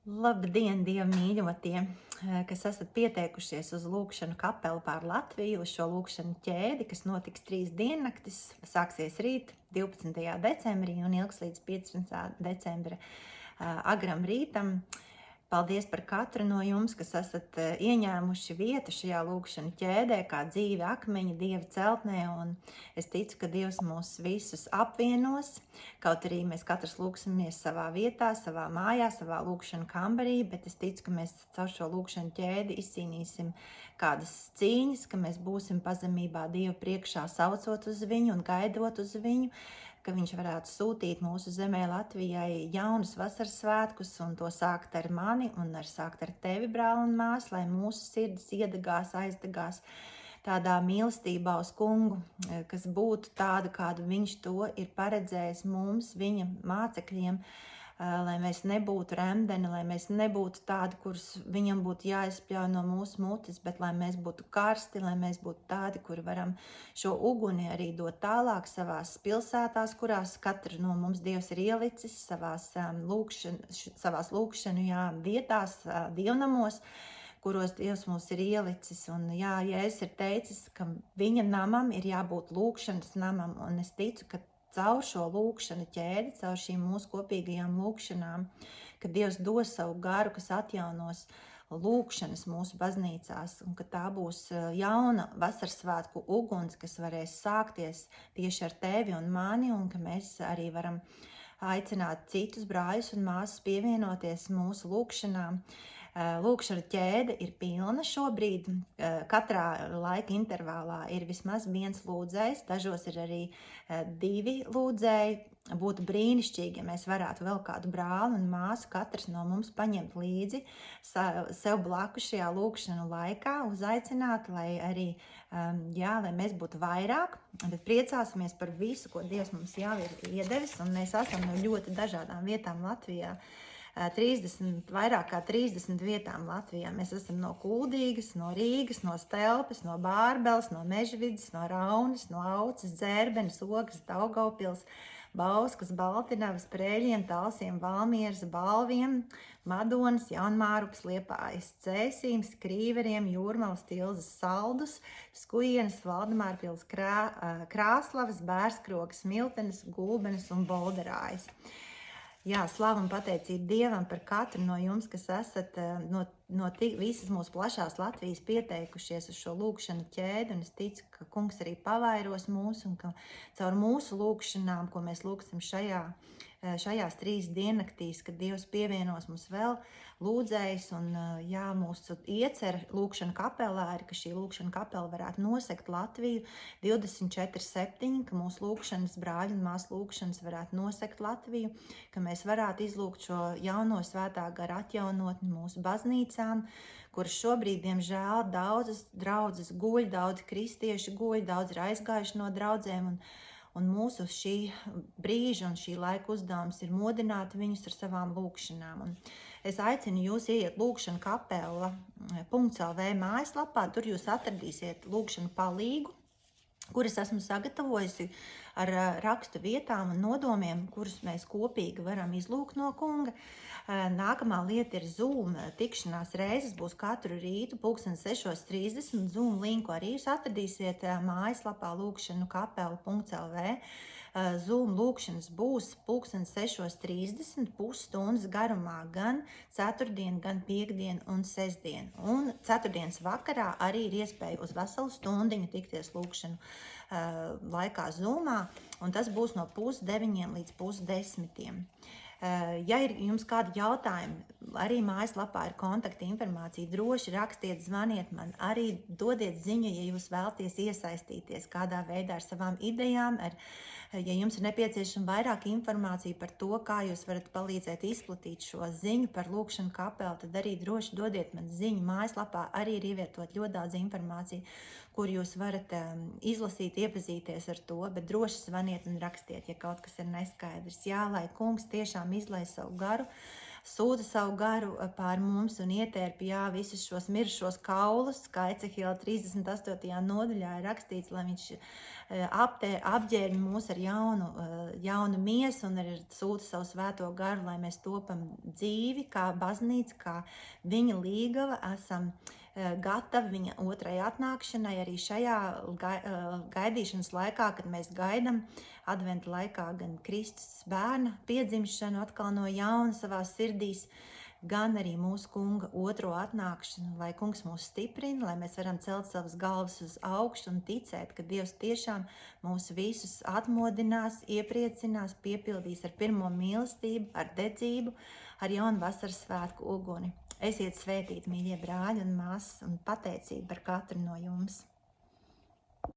Labdien, Dieva mīļotie, kas esat pieteikušies uz lūkšanu kapeli pār Latviju, uz šo lūkšanu ķēdi, kas notiks 3 diennaktis, sāksies rīt 12. decembrī un ilgs līdz 15. decembra agram rītam. Paldies par katru no jums, kas esat ieņēmuši vietu šajā lūkšanu ķēdē, kā dzīvi akmeņi Dieva celtnē, un es ticu, ka Dievs mūs visus apvienos, kaut arī mēs katrs lūksimies savā vietā, savā mājā, savā lūkšanu kambarī, bet es ticu, ka mēs caur šo lūkšanu ķēdi izcīnīsim kādas cīņas, ka mēs būsim pazemībā Dievu priekšā, saucot uz viņu un gaidot uz viņu, ka viņš varētu sūtīt mūsu zemē Latvijai jaunus vasaras svētkus un to sākt ar mani un sākt ar tevi, brāl un mās, lai mūsu sirdis iedegās, aizdegās tādā mīlestībā uz kungu, kas būtu tāda, kādu viņš to ir paredzējis mums, viņa mācekļiem, lai mēs nebūtu remdeni, lai mēs nebūtu tādi, kurus viņam būtu jāizspļauj no mūsu mutes, bet lai mēs būtu karsti, lai mēs būtu tādi, kuri varam šo uguni arī dot tālāk savās pilsētās, kurās katra no mums Dievs ir ielicis, savās lūkšanu vietās, dievnamos, kuros Dievs mūs ir ielicis. Un Jēzus ir teicis, ka viņa namam ir jābūt lūkšanas namam, un es ticu, ka caur šo lūkšanu ķēdi, caur šīm mūsu kopīgajām lūkšanām, ka Dievs dos savu garu, kas atjaunos lūkšanas mūsu baznīcās, un ka tā būs jauna vasaras svētku uguns, kas varēs sākties tieši ar tevi un mani, un ka mēs arī varam aicināt citus brāļus un māsas pievienoties mūsu lūkšanām. Lūkšana ķēde ir pilna šobrīd. Katrā laika intervālā ir vismaz viens lūdzējs, dažos ir arī 2 lūdzēji. Būtu brīnišķīgi, ja mēs varētu vēl kādu brāli un māsu katrs no mums paņemt līdzi sev blakus šajā lūkšanu laikā, uzaicināt, lai arī, lai mēs būtu vairāk, bet priecāsimies par visu, ko Dievs mums jau ir iedevis, un mēs esam no ļoti dažādām vietām Latvijā. Vairāk kā 30 vietām Latvijā. Mēs esam no Kuldīgas, no Rīgas, no Stelpes, no Bārbeles, no Mežvides, no Raunas, no Auces, Dzērbenes, Ogres, Daugavpils, Bauskas, Baltinavas, Prēļiem, Talsiem, Valmieras, Balviem, Madonas, Jaunmārupas, Liepājas, Cēsīms, Krīveriem, Jūrmalas, Tilzas, Saldus, Skujienas, Valdemārpils, Krāslavas, Bērskrokas, Miltenes, Gulbenes un Bolderājas. Slavu un pateicību Dievam par katru no jums, kas esat no visas mūsu plašās Latvijas pieteikušies uz šo lūkšanu ķēdi, un es ticu, ka kungs arī pavairos mūs, un ka caur mūsu lūkšanām, ko mēs lūksim šajās 3 diennaktīs, kad Dievs pievienos mums vēl lūdzējs, un mūsu iecer lūkšana kapelā ir, ka šī lūkšana kapela varētu nosegt Latviju 24/7, ka mūsu lūkšanas, brāļu un māsu lūkšanas varētu nosegt Latviju, ka mēs varētu izlūgt šo jauno svētā gara atjaunotni mūsu baznīcām, kuras šobrīd, diemžēl, daudzas draudzes guļ, daudz kristieši guļ, daudz ir aizgājuši no draudzēm, un mūsu šī brīža un šī laika uzdevums ir modināt viņus ar savām lūkšanām. Un es aicinu jūs ieiet lūkšana kapela.lv mājaslapā, tur jūs atradīsiet lūkšanu palīgu, kuras esmu sagatavojusi ar rakstu vietām un nodomiem, kurus mēs kopīgi varam izlūgt no kunga. Nākamā lieta ir Zoom tikšanās reizes, būs katru rītu 6:30. Zoom linku arī jūs atradīsiet mājaslapā lūkšanu kapela.lv. Zoom lūkšanas būs 6:30, pusstundas garumā, gan ceturtdien, gan piekdien un sestdien. Un ceturtdienas vakarā arī ir iespēja uz veselu stundiņu tikties lūkšanu laikā Zoomā, un tas būs no 8:30 līdz 9:30. Ja ir jums kādi jautājumi, arī mājaslapā ir kontakta informācija, droši rakstiet, zvaniet man, arī dodiet ziņu, ja jūs vēlaties iesaistīties kādā veidā ar savām idejām, ja jums ir nepieciešama vairāk informācija par to, kā jūs varat palīdzēt izplatīt šo ziņu par lūkšanu kapelu, tad arī droši dodiet man ziņu. Mājaslapā arī ir ievietot ļoti daudz informāciju, kur jūs varat izlasīt, iepazīties ar to, bet droši zvaniet un rakstiet, ja kaut kas ir neskaidrs. Lai kungs tiešām izlai savu garu, sūta savu garu pār mums un ietērpja visus šos mirušos kaulus, kā Ecehēla 38. nodaļā ir rakstīts, lai viņš apģērbi mūs ar jaunu miesu un arī sūta savu svēto garu, lai mēs topam dzīvi, kā baznīca, kā viņa līgava, esam gatavi viņa otrai atnākšanai arī šajā gaidīšanas laikā, kad mēs gaidam adventa laikā gan Kristus bērna piedzimšanu atkal no jauna savās sirdīs, gan arī mūsu kunga otro atnākšanu, lai kungs mūs stiprina, lai mēs varam celt savas galvas uz augšu un ticēt, ka Dievs tiešām mūs visus atmodinās, iepriecinās, piepildīs ar pirmo mīlestību, ar dedzību, ar jaunu vasaras svētku uguni. Esiet svētīti, mīļie brāļi un māsas, un pateicība par katru no jums!